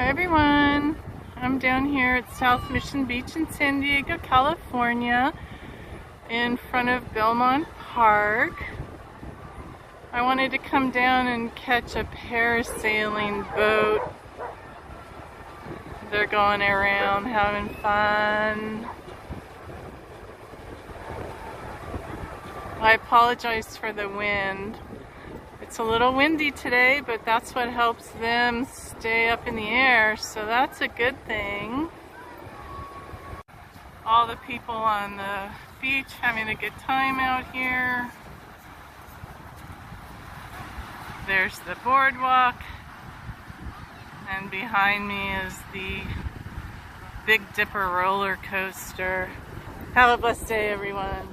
Hi everyone, I'm down here at South Mission Beach in San Diego, California, in front of Belmont Park. I wanted to come down and catch a parasailing boat. They're going around having fun. I apologize for the wind. It's a little windy today, but that's what helps them stay up in the air, so that's a good thing. All the people on the beach having a good time out here. There's the boardwalk, and behind me is the Big Dipper roller coaster. Have a blessed day, everyone.